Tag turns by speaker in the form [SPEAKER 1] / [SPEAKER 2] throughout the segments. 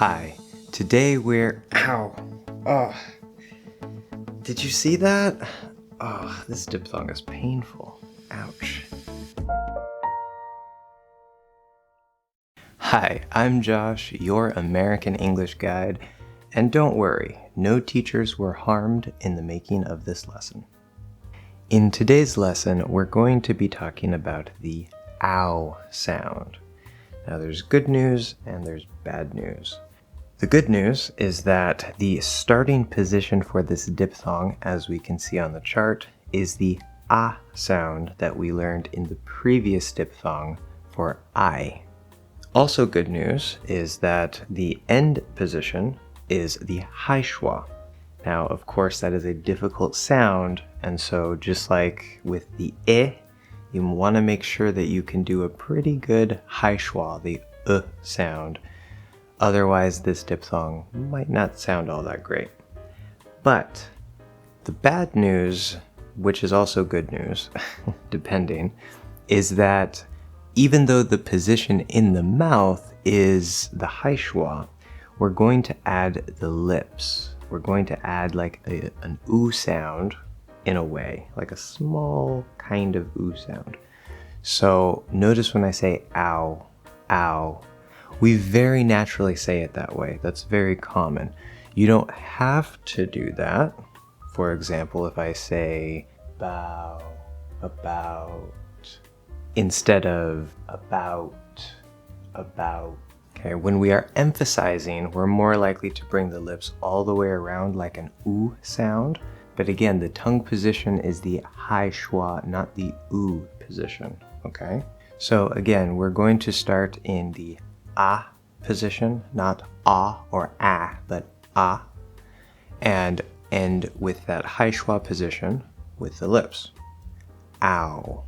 [SPEAKER 1] Hi, today we're... Ow! Oh, did you see that? Oh, this diphthong is painful. Ouch. Hi, I'm Josh, your American English guide, and don't worry, no teachers were harmed in the making of this lesson. In today's lesson, we're going to be talking about the ow sound. Now there's good news and there's bad news. The good news is that the starting position for this diphthong, as we can see on the chart, is the ah sound that we learned in the previous diphthong for I. Also good news is that the end position is the high schwa. Now, of course, that is a difficult sound, and so just like with the you want to make sure that you can do a pretty good high schwa, the sound. Otherwise, this diphthong might not sound all that great. But the bad news, which is also good news, depending, is that even though the position in the mouth is the high schwa, we're going to add the lips. We're going to add like an oo sound in a way, like a small kind of oo sound. So notice when I say ow, ow, we very naturally say it that way. That's very common. You don't have to do that. For example, if I say bow, about, instead of about. Okay, when we are emphasizing, we're more likely to bring the lips all the way around like an oo sound. But again, the tongue position is the high schwa, not the oo position, okay? So again, we're going to start in the ah position, not ah or ah, but ah, and end with that high schwa position with the lips. Ow,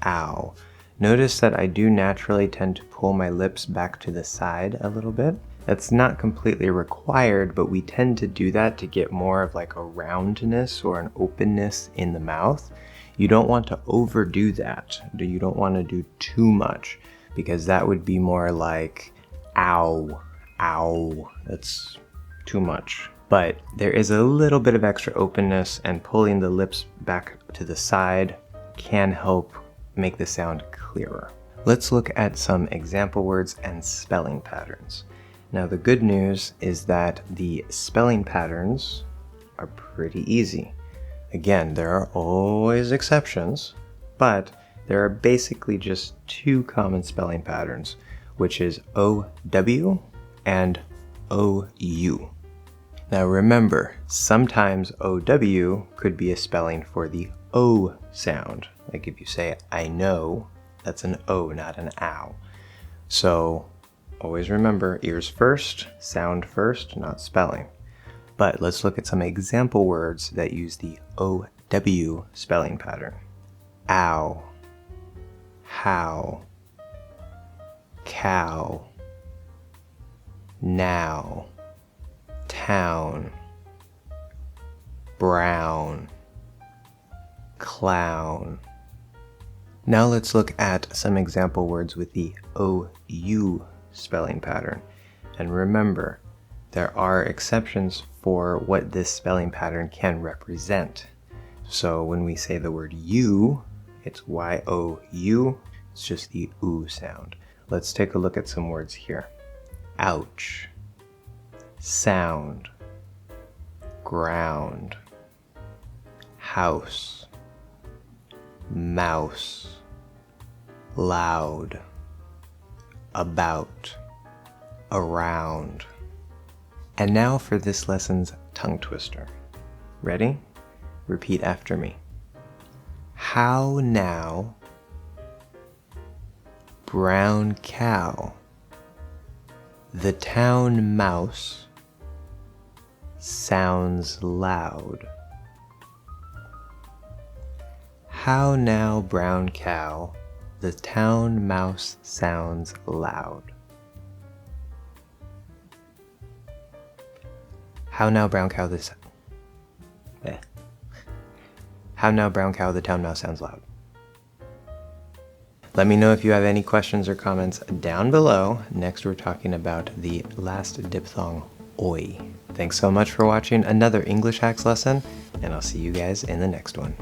[SPEAKER 1] ow. Notice that I do naturally tend to pull my lips back to the side a little bit. That's not completely required, but we tend to do that to get more of like a roundness or an openness in the mouth. You don't want to overdo that. You don't want to do too much, because that would be more like ow, ow. That's too much. But there is a little bit of extra openness, and pulling the lips back to the side can help make the sound clearer. Let's look at some example words and spelling patterns. Now the good news is that the spelling patterns are pretty easy. Again, there are always exceptions, but there are basically just two common spelling patterns, which is OW and OU. Now remember, sometimes OW could be a spelling for the O sound. Like if you say I know, that's an O, not an ow. So always remember, ears first, sound first, not spelling. But let's look at some example words that use the OW spelling pattern. Ow, how, cow, now, town, brown, clown. Now let's look at some example words with the OU spelling pattern. And remember, there are exceptions for what this spelling pattern can represent. So when we say the word you, it's Y-O-U, it's just the oo sound. Let's take a look at some words here. Ouch, sound, ground, house, mouse, loud, about, around. And now for this lesson's tongue twister. Ready? Repeat after me. How now, brown cow, the town mouse sounds loud. How now, brown cow, the town mouse sounds loud. How now, brown cow, How now, brown cow, the town mouse sounds loud. Let me know if you have any questions or comments down below. Next, we're talking about the last diphthong, oi. Thanks so much for watching another English Hacks lesson, and I'll see you guys in the next one.